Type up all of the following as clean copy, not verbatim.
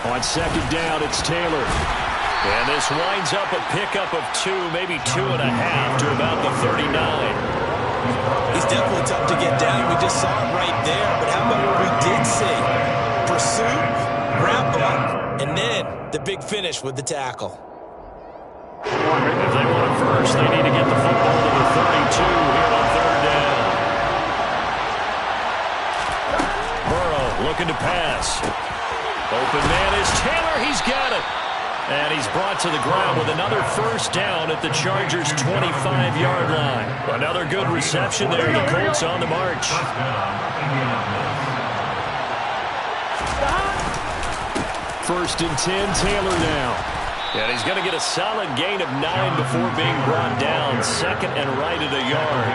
On second down, it's Taylor. And this winds up a pickup of 2, maybe 2.5 to about the 39. He's definitely tough to get down. We just saw it right there. But how about what we did see? Pursuit, grab block, and then the big finish with the tackle. If they want it first, they need to get the football to the 32 here on third down. Burrow looking to pass. Open man is Taylor. He's got it. And he's brought to the ground with another first down at the Chargers' 25-yard line. Another good reception there. The Colts on the march. First and 10, Taylor now. And he's going to get a solid gain of 9 before being brought down. Second and right at a yard.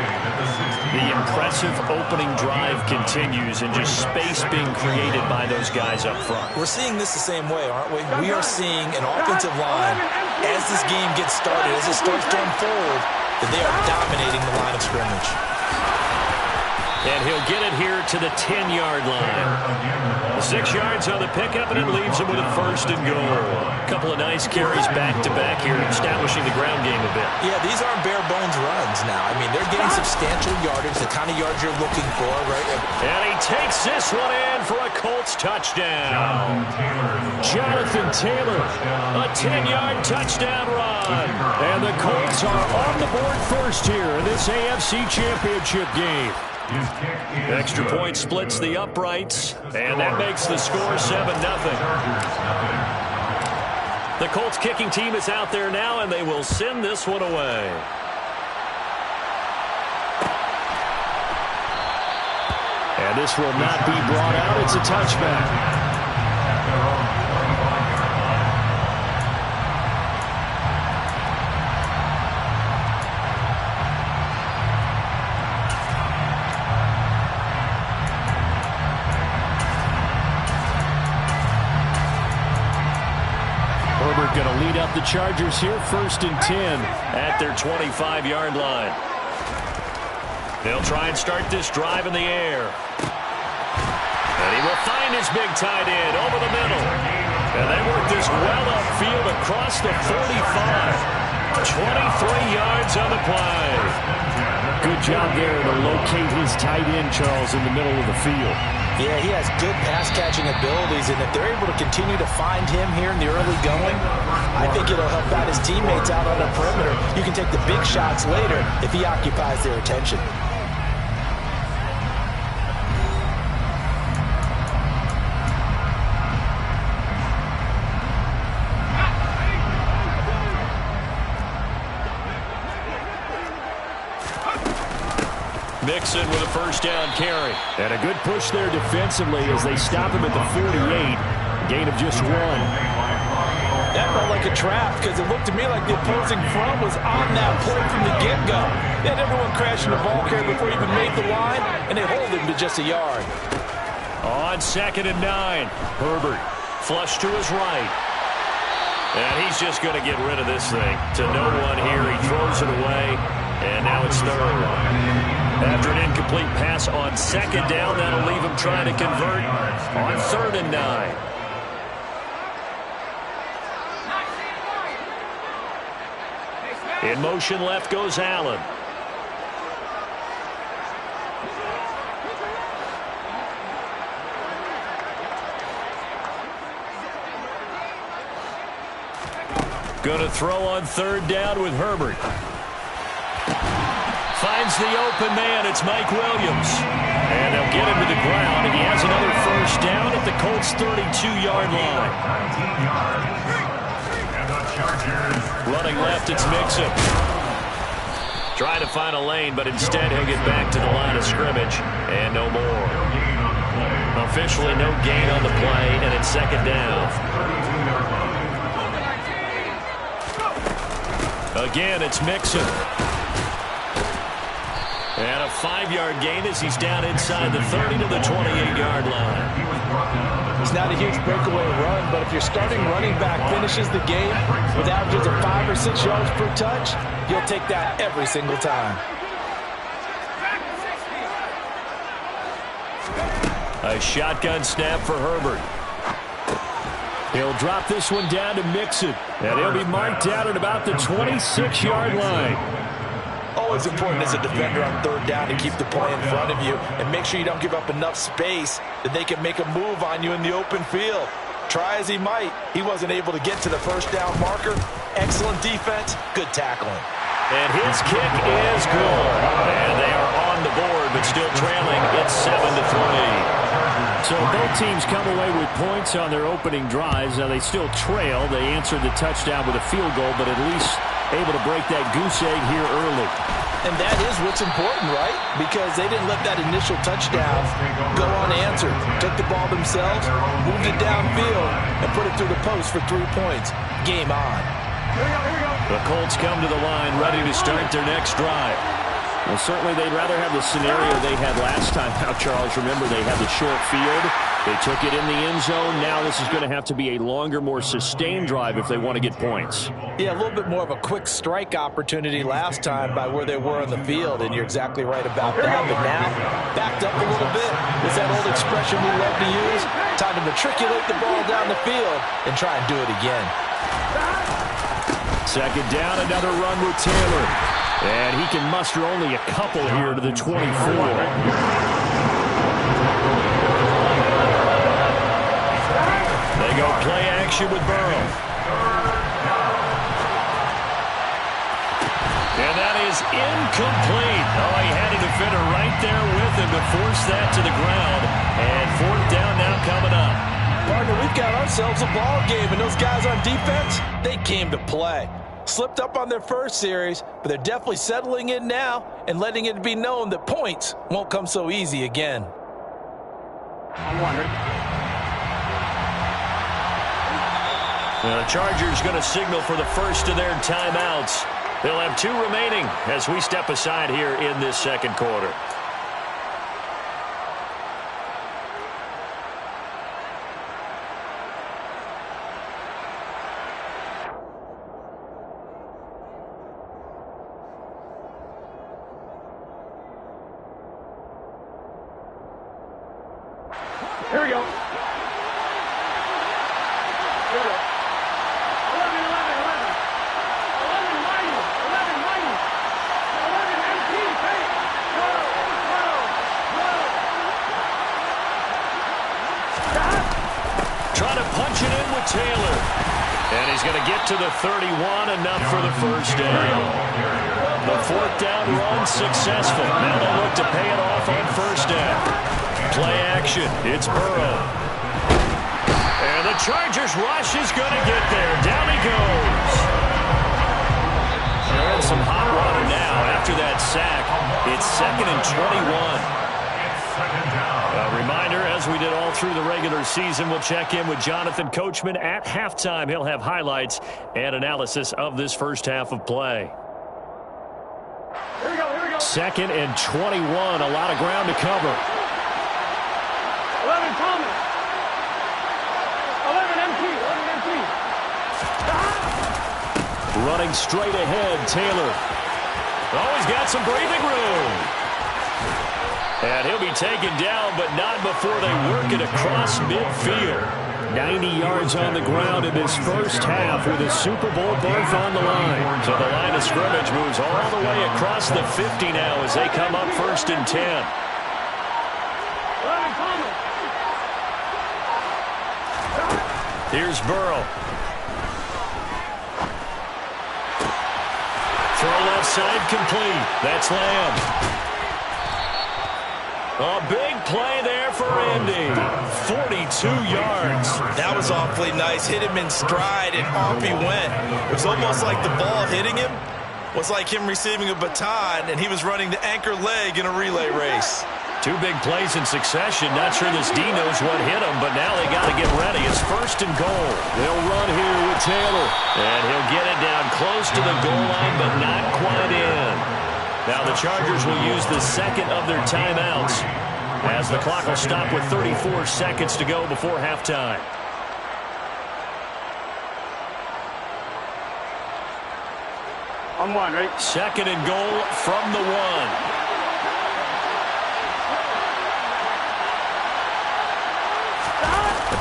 The impressive opening drive continues and just space being created by those guys up front. We're seeing this the same way, aren't we? We are seeing an offensive line, as this game gets started, as it starts to unfold, that they are dominating the line of scrimmage. And he'll get it here to the 10-yard line. 6 yards on the pickup, and it leaves him with a first and goal. A couple of nice carries back-to-back here, establishing the ground game a bit. Yeah, these aren't bare-bones runs now. I mean, they're getting substantial yardage, the kind of yards you're looking for, right? And he takes this one in for a Colts touchdown. Jonathan Taylor, a 10-yard touchdown run. And the Colts are on the board first here in this AFC Championship game. Extra point splits the uprights, and that makes the score 7-0. The Colts kicking team is out there now, and they will send this one away. And this will not be brought out. It's a touchback. Going to lead up the Chargers here, first and 10 at their 25-yard line. They'll try and start this drive in the air. And he will find his big tight end over the middle. And they work this well upfield across the 45. 23 yards on the play. Good job there to locate his tight end, Charles, in the middle of the field. Yeah, he has good pass-catching abilities, and if they're able to continue to find him here in the early going, I think it'll help out his teammates out on the perimeter. You can take the big shots later if he occupies their attention. Mixon with a first down carry. And a good push there defensively as they stop him at the 48. Gain of just 1. That felt like a trap because it looked to me like the opposing front was on that play from the get-go. They had everyone crashing the ball carrier before he even made the line, and they hold him to just a yard. On second and 9, Herbert flush to his right. And he's just going to get rid of this thing to no one here. He throws it away, and now it's third. After an incomplete pass on second down, that'll leave him trying to convert on third and 9. In motion left goes Allen. Going to throw on third down with Herbert. Finds the open man. It's Mike Williams. And they'll get him to the ground, and he has another first down at the Colts' 32-yard line. Running left, it's Mixon. Trying to find a lane, but instead he'll get back to the line of scrimmage, and no more. Officially no gain on the play, and it's second down. Again, it's Mixon. And a 5-yard gain as he's down inside the 30 to the 28-yard line. It's not a huge breakaway run, but if your starting running back finishes the game with averages of 5 or 6 yards per touch, you'll take that every single time. A shotgun snap for Herbert. He'll drop this one down to Mixon, and he'll be marked down at about the 26-yard line. Always important as a defender on third down to keep the play in front of you and make sure you don't give up enough space that they can make a move on you in the open field. Try as he might, he wasn't able to get to the first down marker. Excellent defense, good tackling. And his kick is good. And they are on the board, but still trailing. It's 7-3. So both teams come away with points on their opening drives. Now they still trail. They answered the touchdown with a field goal, but at least able to break that goose egg here early. And that is what's important, right? Because they didn't let that initial touchdown go unanswered. Took the ball themselves, moved it downfield, and put it through the post for 3 points. Game on. The Colts come to the line, ready to start their next drive. Well, certainly they'd rather have the scenario they had last time. Now, Charles, remember they had the short field. They took it in the end zone. Now this is going to have to be a longer, more sustained drive if they want to get points. Yeah, a little bit more of a quick strike opportunity last time by where they were on the field, and you're exactly right about that. But now, backed up a little bit. It's that old expression we love to use. Time to matriculate the ball down the field and try and do it again. Second down, another run with Taylor. And he can muster only a couple here to the 24. They go play action with Burrow. And that is incomplete. Oh, he had a defender right there with him to force that to the ground. And fourth down now coming up. Partner, we've got ourselves a ball game, and those guys on defense, they came to play. Slipped up on their first series, but they're definitely settling in now and letting it be known that points won't come so easy again. The Chargers going to signal for the first of their timeouts. They'll have 2 remaining as we step aside here in this second quarter. Here we go. Here we go. 11, 11, 11. 11, 11. 11 mighty. 11 mighty. 11 empty. Hey. Trying to punch it in with Taylor. And he's going to get to the 31, enough for the first down. The fourth down run successful. Now they look to pay it off on first down. Play action. It's Burrow. And the Chargers rush is going to get there. Down he goes. They're in some hot water now after that sack. It's 2nd and 21. A reminder, as we did all through the regular season, we'll check in with Jonathan Coachman at halftime. He'll have highlights and analysis of this first half of play. Here we go. 2nd and 21. A lot of ground to cover. 11 Thomas. 11 MT. 11 MT. Running straight ahead, Taylor. Oh, he's got some breathing room. And he'll be taken down, but not before they work it across midfield. 90 yards on the ground in this first half with a Super Bowl berth on the line. So the line of scrimmage moves all the way across the 50 now as they come up 1st and 10. Here's Burrow. Throw left side complete. That's Lamb. A big play there for Indy. 42 yards. That was awfully nice. Hit him in stride, and off he went. It was almost like the ball hitting him was like him receiving a baton, and he was running the anchor leg in a relay race. 2 big plays in succession. Not sure this D knows what hit him, but now they got to get ready. It's 1st and goal. They'll run here with Taylor. And he'll get it down close to the goal line, but not quite in. Now the Chargers will use the 2nd of their timeouts as the clock will stop with 34 seconds to go before halftime. On 1, right? 2nd and goal from the 1.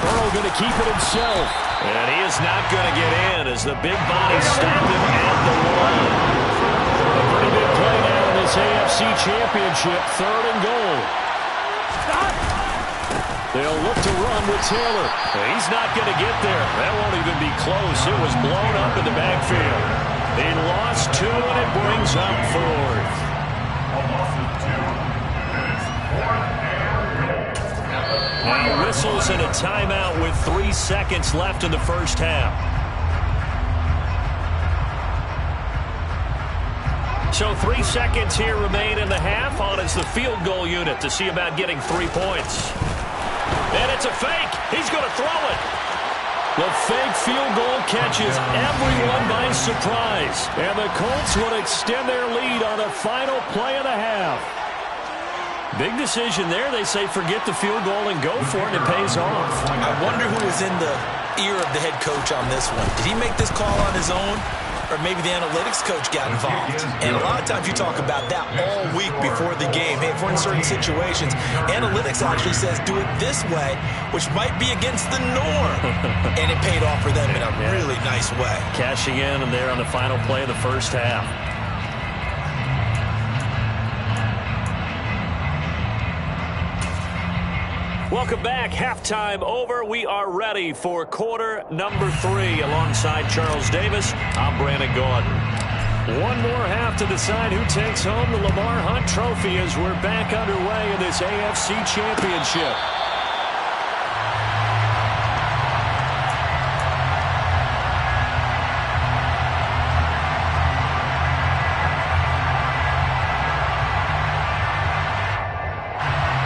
Burrow going to keep it himself. And he is not going to get in as the big body stopped him at the line. A pretty big play now in this AFC Championship, 3rd and goal. They'll look to run with Taylor. He's not going to get there. That won't even be close. It was blown up in the backfield. He lost 2, and it brings up 4th. Now whistles and a timeout with 3 seconds left in the first half. So 3 seconds here remain in the half. On is the field goal unit to see about getting 3 points. And it's a fake. He's going to throw it. The fake field goal catches everyone by surprise. And the Colts will extend their lead on the final play of the half. Big decision there. They say forget the field goal and go for it. It pays off. I wonder who was in the ear of the head coach on this one. Did he make this call on his own? Or maybe the analytics coach got involved. And a lot of times you talk about that all week before the game. Hey, if we're in certain situations, analytics actually says do it this way, which might be against the norm. And it paid off for them in a really nice way. Cashing in and there on the final play of the first half. Welcome back. Halftime over. We are ready for quarter number 3. Alongside Charles Davis, I'm Brandon Gordon. One more half to decide who takes home the Lamar Hunt Trophy as we're back underway in this AFC Championship.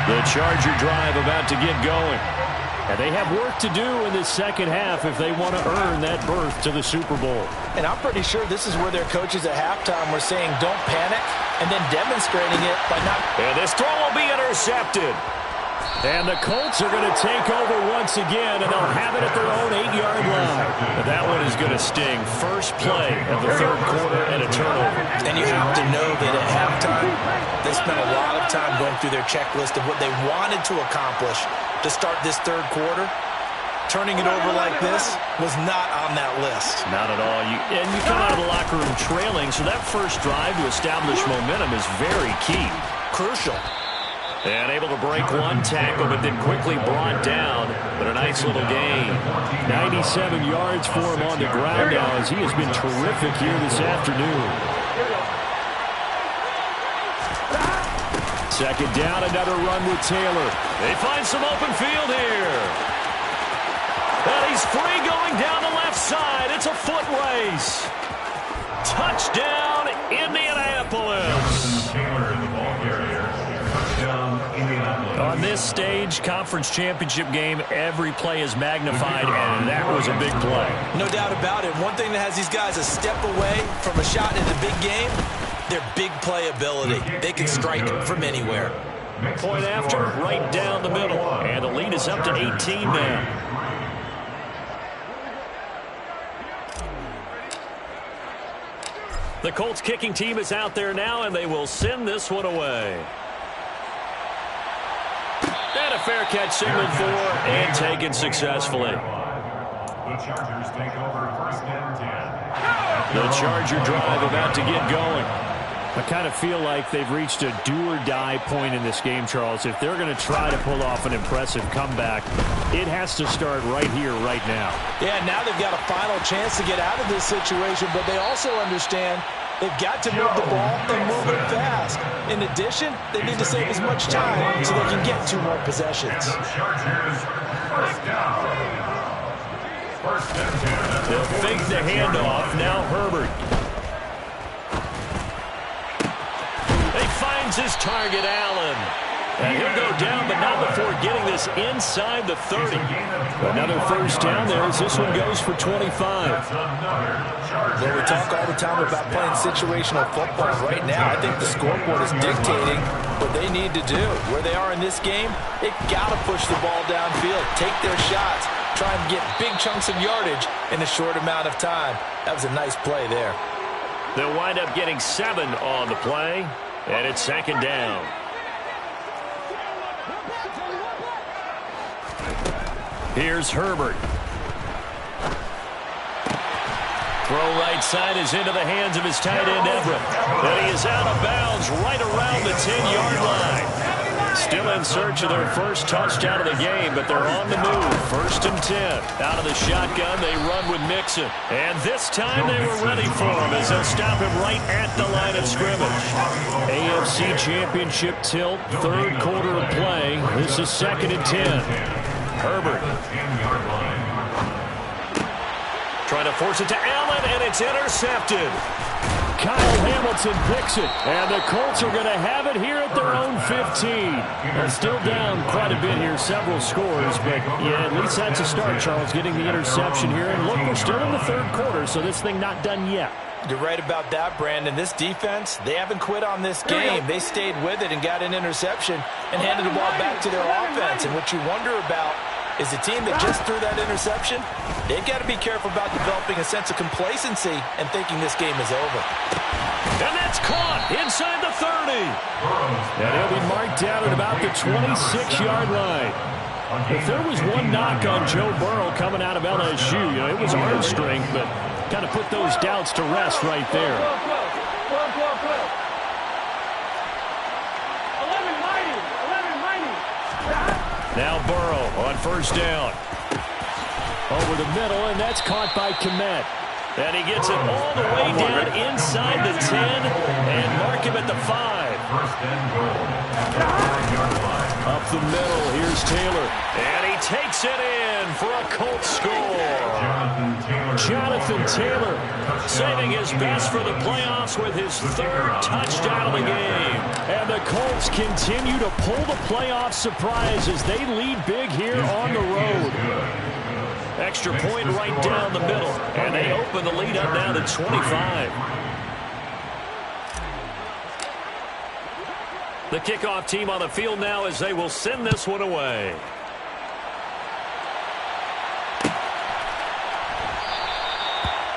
The Charger drive about to get going. And they have work to do in this second half if they want to earn that berth to the Super Bowl. And I'm pretty sure this is where their coaches at halftime were saying don't panic and then demonstrating it by not. And this throw will be intercepted. And the Colts are going to take over once again, and they'll have it at their own 8-yard line. But that one is going to sting. First play of the 3rd quarter and a turnover. And you have to know that at halftime, they spent a lot of time going through their checklist of what they wanted to accomplish to start this 3rd quarter. Turning it over like this was not on that list. Not at all. And you come out of the locker room trailing, so that first drive to establish momentum is very key. Crucial. And able to break one tackle, but then quickly brought down. But a nice little gain. 97 yards for him on the ground now as he has been terrific here this afternoon. Second down, another run with Taylor. They find some open field here. And he's free going down the left side. It's a foot race. Touchdown, Indianapolis. On this stage, conference championship game, every play is magnified, and that was a big play. No doubt about it. One thing that has these guys a step away from a shot in the big game, their big play ability. They can strike from anywhere. Point after, right down the middle. And the lead is up to 18 now. The Colts kicking team is out there now, and they will send this one away. And a fair catch signaled for and taken successfully. The Chargers take over 1st and 10. The Charger drive about to get going. I kind of feel like they've reached a do-or-die point in this game, Charles. If they're going to try to pull off an impressive comeback, it has to start right here, right now. Yeah, now they've got a final chance to get out of this situation, but they also understand they've got to move the ball and move it fast. In addition, they need to save as much time so they can get 2 more possessions. Chargers, 1st down. 1st and 10. They'll fake the handoff. Now Herbert. He finds his target, Allen. And he'll go down, but not before getting this inside the 30. Another first down there as this one goes for 25. Well, we talk all the time about playing situational football. Right now, I think the scoreboard is dictating what they need to do. Where they are in this game, they've got to push the ball downfield, take their shots, try and get big chunks of yardage in a short amount of time. That was a nice play there. They'll wind up getting 7 on the play, and it's 2nd down. Here's Herbert. Throw right side is into the hands of his tight end, Everett. And he is out of bounds right around the 10-yard line. Still in search of their first touchdown of the game, but they're on the move. 1st and 10. Out of the shotgun, they run with Mixon. And this time they were ready for him as they'll stop him right at the line of scrimmage. AFC Championship tilt, 3rd quarter of play. This is 2nd and 10. Herbert. Trying to force it to Allen, and it's intercepted. Kyle Hamilton picks it, and the Colts are going to have it here at their own 15. They're still down quite a bit here, several scores, but yeah, at least that's a start, Charles, getting the interception here. And look, we're still in the 3rd quarter, so this thing not done yet. You're right about that, Brandon. This defense, they haven't quit on this game. They stayed with it and got an interception and handed the ball back to their offense. And what you wonder about is the team that just threw that interception, they've got to be careful about developing a sense of complacency and thinking this game is over. And that's caught inside the 30. And he'll be marked down at about the 26-yard line. If there was one knock on Joe Burrow coming out of LSU, it was arm strength, but kind of put those doubts to rest right there. Now Burrow on 1st down. Over the middle, and that's caught by Kmet. And he gets it all the way down inside the 10 and mark him at the 5. Up the middle, here's Taylor. And he takes it in for a Colts score. Jonathan Taylor saving his best for the playoffs with his 3rd touchdown of the game. And the Colts continue to pull the playoff surprise as they lead big here on the road. Extra point right down the middle. And they open the lead up now to 25. The kickoff team on the field now as they will send this one away.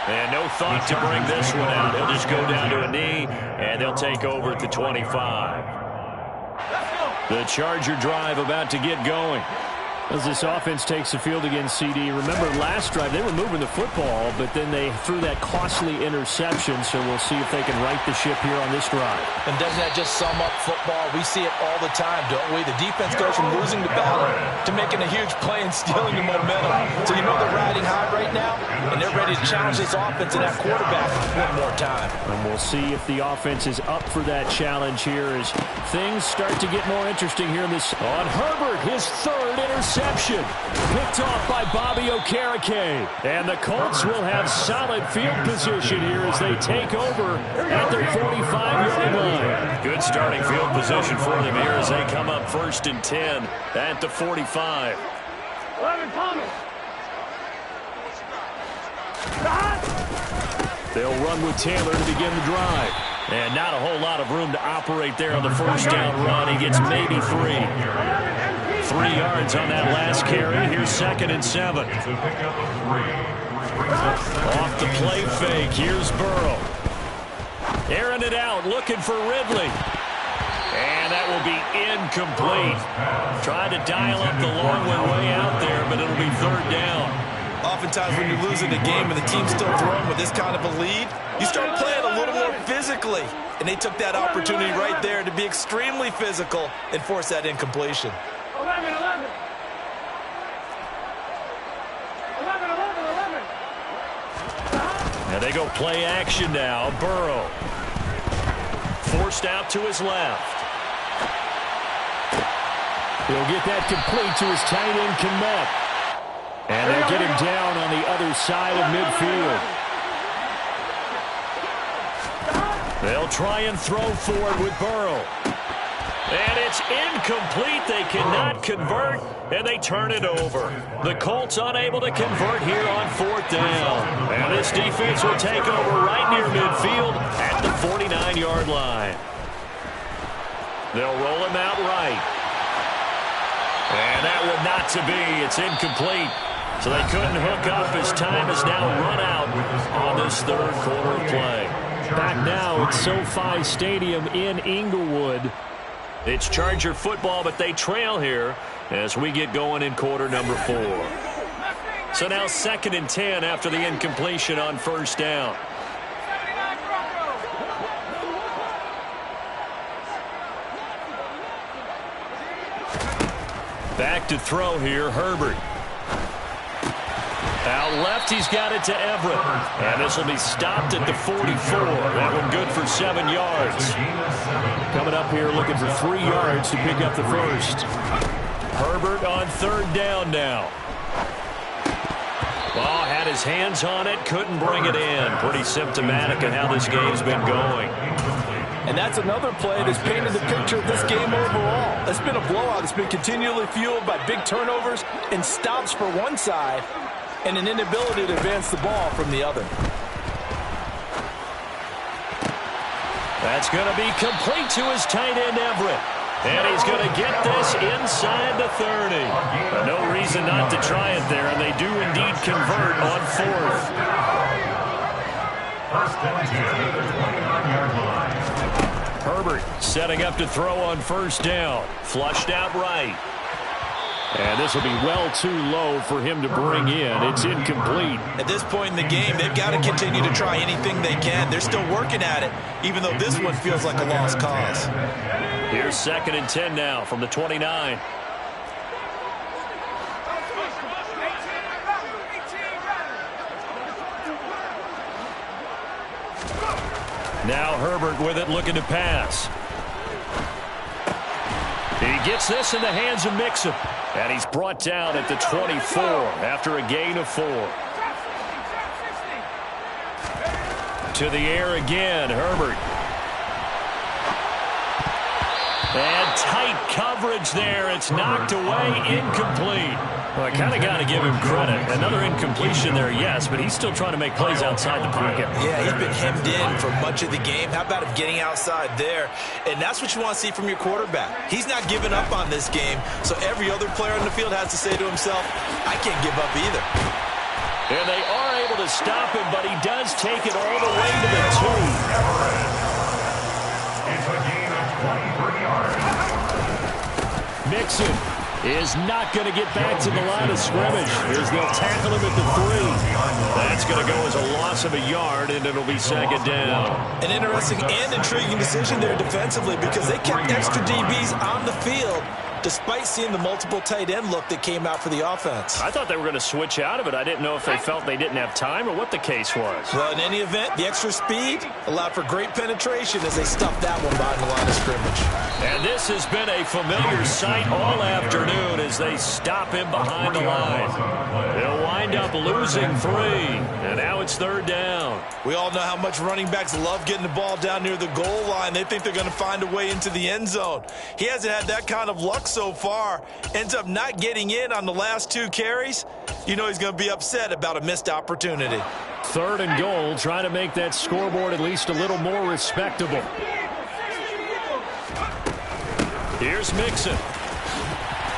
And no thought to bring this one out. He'll just go down to a knee, and they'll take over at the 25. The Charger drive about to get going. As this offense takes the field against CD. Remember, last drive, they were moving the football, but then they threw that costly interception, so we'll see if they can right the ship here on this drive. And doesn't that just sum up football? We see it all the time, don't we? The defense goes from losing the battle to making a huge play and stealing the momentum. So you know they're riding high right now, and they're ready to challenge this offense and that quarterback one more time. And we'll see if the offense is up for that challenge here as things start to get more interesting here in this. On Herbert, his 3rd interception. Picked off by Bobby Okereke. And the Colts will have solid field position here as they take over at their 45-yard line. Good starting field position for them here as they come up 1st and 10 at the 45. 11 Thomas. They'll run with Taylor to begin the drive. And not a whole lot of room to operate there on the 1st down run. He gets maybe 3. 3 yards on that last carry. Here's 2nd and 7. Off the play fake. Here's Burrow. Airing it out, looking for Ridley. And that will be incomplete. Trying to dial up the long way out there, but it'll be 3rd down. Oftentimes when you're losing a game and the team's still throwing with this kind of a lead, you start playing a little more physically. And they took that opportunity right there to be extremely physical and force that incompletion. 11. And they go play action now. Burrow. Forced out to his left. He'll get that complete to his tight end, Kmet. And they'll get him down on the other side of midfield. They'll try and throw forward with Burrow. And it's incomplete. They cannot convert, and they turn it over. The Colts unable to convert here on 4th down. And this defense will take over right near midfield at the 49-yard line. They'll roll him out right. And that one not to be. It's incomplete. So they couldn't hook up as time has now run out on this 3rd quarter of play. Back now at SoFi Stadium in Inglewood. It's Charger football, but they trail here as we get going in quarter number 4. So now 2nd and 10 after the incompletion on first down. Back to throw here, Herbert. Out left, he's got it to Everett. And this will be stopped at the 44. That one good for 7 yards. Coming up here looking for 3 yards to pick up the first. Herbert on 3rd down now. Ball had his hands on it, couldn't bring it in. Pretty symptomatic of how this game's been going. And that's another play that's painted the picture of this game overall. It's been a blowout. It's been continually fueled by big turnovers and stops for one side and an inability to advance the ball from the other. That's going to be complete to his tight end, Everett. And he's going to get this inside the 30. No reason not to try it there, and they do indeed convert on 4th. First and 10 at the 29-yard line. Herbert setting up to throw on first down. Flushed out right. And this will be well too low for him to bring in. It's incomplete. At this point in the game, they've got to continue to try anything they can. They're still working at it, even though this one feels like a lost cause. Here's 2nd and 10 now from the 29. Now Herbert with it, looking to pass. He gets this in the hands of Mixon. And he's brought down at the 24 after a gain of 4. To the air again, Herbert. And tight coverage there. It's knocked away, incomplete. Well, I kind of got to give him credit. Another incompletion there, yes, but he's still trying to make plays outside the pocket. Yeah, he's been hemmed in for much of the game. How about him getting outside there? And that's what you want to see from your quarterback. He's not giving up on this game, so every other player on the field has to say to himself, I can't give up either. And they are able to stop him, but he does take it all the way to the 2. It's a gain of 23 yards. Mixon is not going to get back to the line of scrimmage as they'll tackle him at the 3. That's going to go as a loss of a yard, and it'll be 2nd down. An interesting and intriguing decision there defensively because they kept extra DBs on the field despite seeing the multiple tight end look that came out for the offense. I thought they were going to switch out of it. I didn't know if they felt they didn't have time or what the case was. Well, in any event, the extra speed allowed for great penetration as they stuffed that one behind the line of scrimmage. And this has been a familiar sight all afternoon as they stop him behind the line. They'll wind up losing 3, and now it's 3rd down. We all know how much running backs love getting the ball down near the goal line. They think they're going to find a way into the end zone. He hasn't had that kind of luck so far. Ends up not getting in on the last 2 carries. You know he's going to be upset about a missed opportunity. 3rd and goal, trying to make that scoreboard at least a little more respectable. Here's Mixon.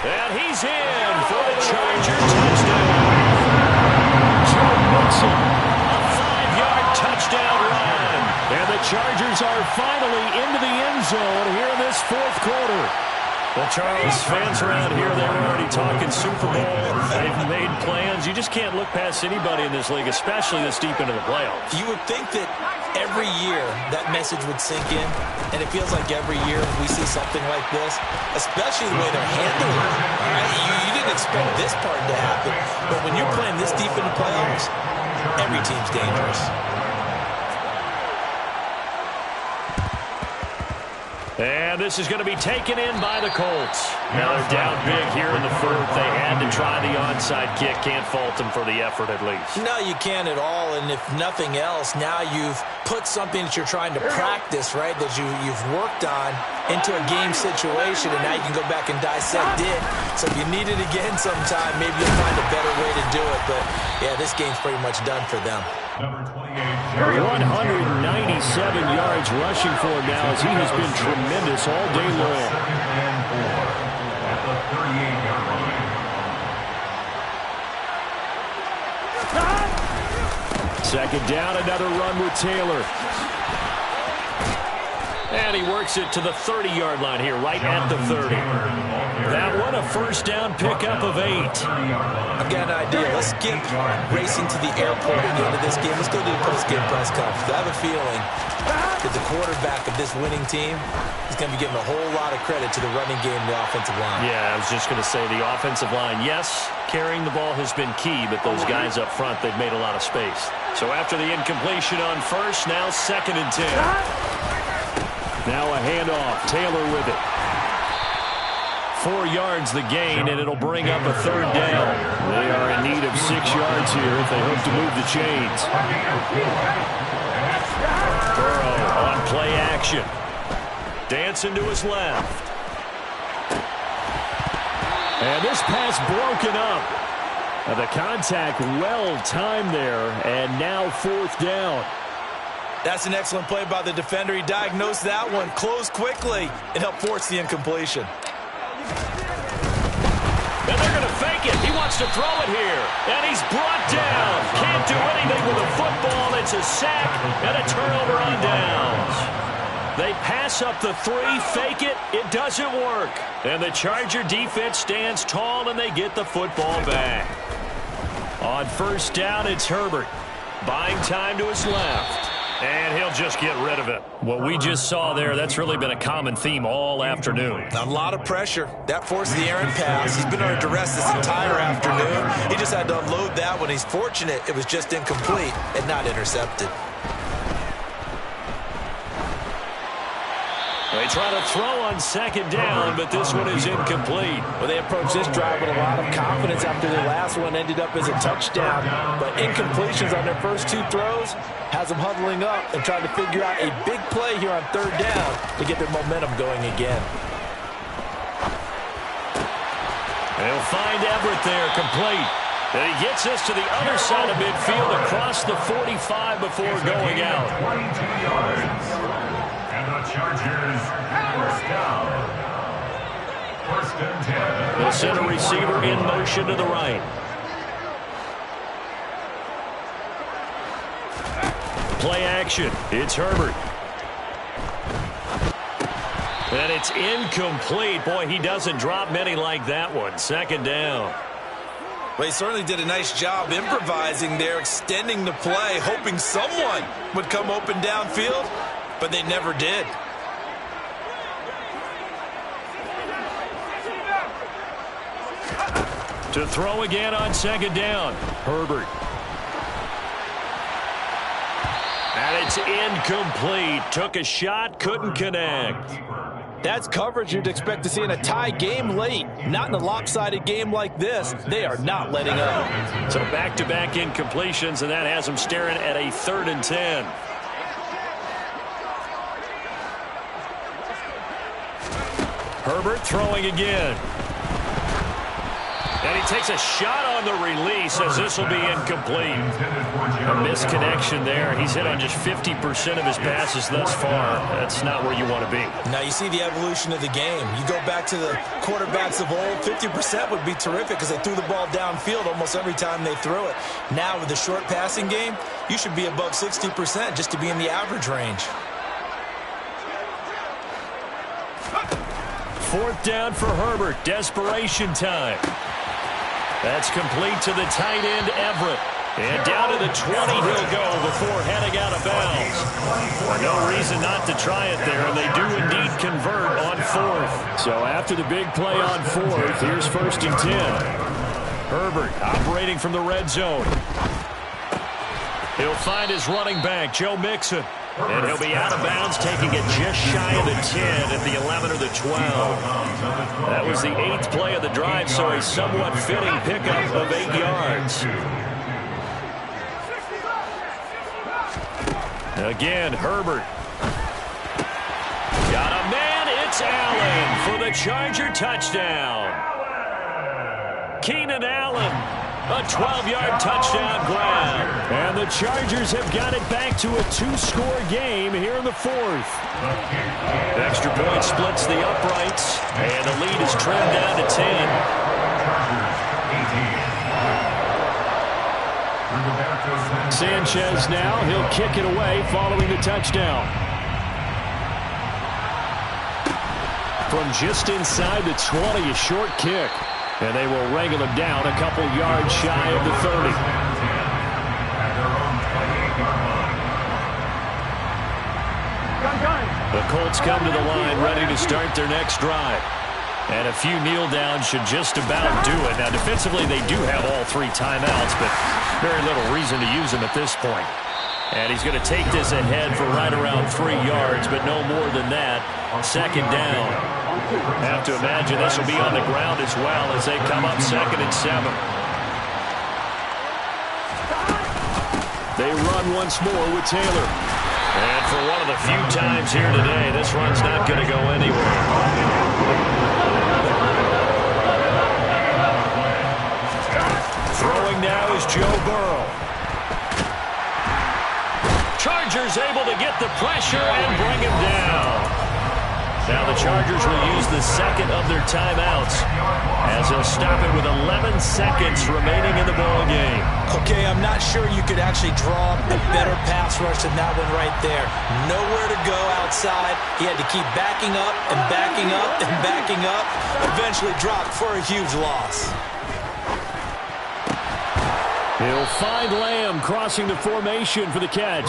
And he's in for the Charger touchdown. Joe Mixon, a 5-yard touchdown run. And the Chargers are finally into the end zone here in this 4th quarter. Well, Charles, fans around here, they were already talking Super Bowl. They've made plans. You just can't look past anybody in this league, especially this deep into the playoffs. You would think that every year that message would sink in, and it feels like every year we see something like this, especially the way they're handling it. All right? You didn't expect this part to happen, but when you're playing this deep in the playoffs, every team's dangerous. And this is going to be taken in by the Colts. Now they're down big here in the 4th. They had to try the onside kick. Can't fault them for the effort at least. No, you can't at all. And if nothing else, now you've put something that you're trying to practice, right, that you've worked on into a game situation, and now you can go back and dissect it. So if you need it again sometime, maybe you'll find a better way to do it. But, yeah, this game's pretty much done for them. Number 28, 197 yards rushing for him now as he has been tremendous all day long. At the 38-yard line. 2nd down, another run with Taylor. And he works it to the 30-yard line here, right at the 30. That one a first down pickup of 8. I've got an idea. Let's skip racing to the airport at the end of this game. Let's go to the post-game press conference. I have a feeling that the quarterback of this winning team is going to be giving a whole lot of credit to the running game and the offensive line. Yeah, I was just going to say the offensive line, yes, carrying the ball has been key, but those guys up front, they've made a lot of space. So after the incompletion on first, now 2nd and 10. Now a handoff. Taylor with it. 4 yards the gain, and it'll bring up a 3rd down. They are in need of 6 yards here if they hope to move the chains. Burrow on play action. Dancing to his left. And this pass broken up. The contact well timed there, and now 4th down. That's an excellent play by the defender. He diagnosed that one, closed quickly, and helped force the incompletion. And they're going to fake it. He wants to throw it here. And he's brought down. Can't do anything with a football. It's a sack and a turnover on downs. They pass up the 3, fake it. It doesn't work. And the Charger defense stands tall, and they get the football back. On first down, it's Herbert. Buying time to his left. And he'll just get rid of it. What we just saw there, that's really been a common theme all afternoon. A lot of pressure. That forced the errant pass. He's been under duress this entire afternoon. He just had to unload that one. He's fortunate it was just incomplete and not intercepted. They try to throw on 2nd down, but this one is incomplete. Well, they approached this drive with a lot of confidence after their last one ended up as a touchdown. But incompletions on their first 2 throws has them huddling up and trying to figure out a big play here on 3rd down to get their momentum going again. They'll find Everett there, complete. And he gets us to the other side of midfield across the 45 before going out. 22 yards. And the Chargers first down. 1st and 10. The center receiver in motion to the right. Play action. It's Herbert. And it's incomplete. Boy, he doesn't drop many like that one. 2nd down. Well, he certainly did a nice job improvising there, extending the play, hoping someone would come open downfield, but they never did. To throw again on 2nd down. Herbert. And it's incomplete. Took a shot, couldn't connect. That's coverage you'd expect to see in a tie game late. Not in a lopsided game like this. They are not letting up. So back-to-back incompletions, and that has them staring at a 3rd and 10. Herbert throwing again. And he takes a shot on the release as this will be incomplete. A misconnection there. He's hit on just 50% of his passes thus far. That's not where you want to be. Now you see the evolution of the game. You go back to the quarterbacks of old, 50% would be terrific because they threw the ball downfield almost every time they threw it. Now with the short passing game, you should be above 60% just to be in the average range. 4th down for Herbert. Desperation time. That's complete to the tight end, Everett. And down to the 20 he'll go before heading out of bounds. Well, no reason not to try it there, and they do indeed convert on 4th. So after the big play on 4th, here's 1st and 10. Herbert operating from the red zone. He'll find his running back, Joe Mixon. And he'll be out of bounds, taking it just shy of the 10 at the 11 or the 12. That was the 8th play of the drive, so a somewhat fitting pickup of 8 yards. Again, Herbert. Got a man, it's Allen for the Charger touchdown. Keenan Allen. A 12-yard touchdown grab. And the Chargers have got it back to a 2-score game here in the 4th. Extra point splits the uprights, and the lead is trimmed down to 10. Sanchez now, he'll kick it away following the touchdown. From just inside the 20, a short kick. And they will wrangle him down a couple yards shy of the 30. The Colts come to the line ready to start their next drive. And a few kneel downs should just about do it. Now, defensively, they do have all 3 timeouts, but very little reason to use them at this point. And he's going to take this ahead for right around 3 yards, but no more than that. Second down. Have to imagine this will be on the ground as well as they come up 2nd and 7. They run once more with Taylor. And for one of the few times here today, this run's not going to go anywhere. Throwing now is Joe Burrow. Chargers able to get the pressure and bring him down. Now the Chargers will use the second of their timeouts as they'll stop it with 11 seconds remaining in the ball game. Okay, I'm not sure you could actually draw a better pass rush than that one right there. Nowhere to go outside. He had to keep backing up and backing up and backing up. Eventually dropped for a huge loss. He'll find Lamb crossing the formation for the catch.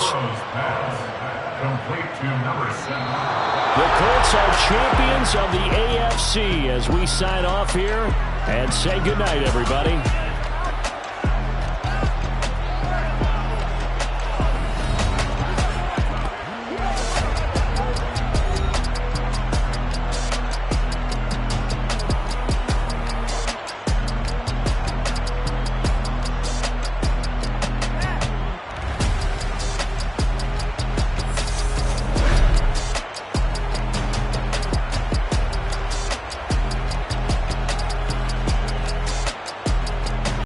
Complete to number 7. The Colts are champions of the AFC as we sign off here and say goodnight, everybody.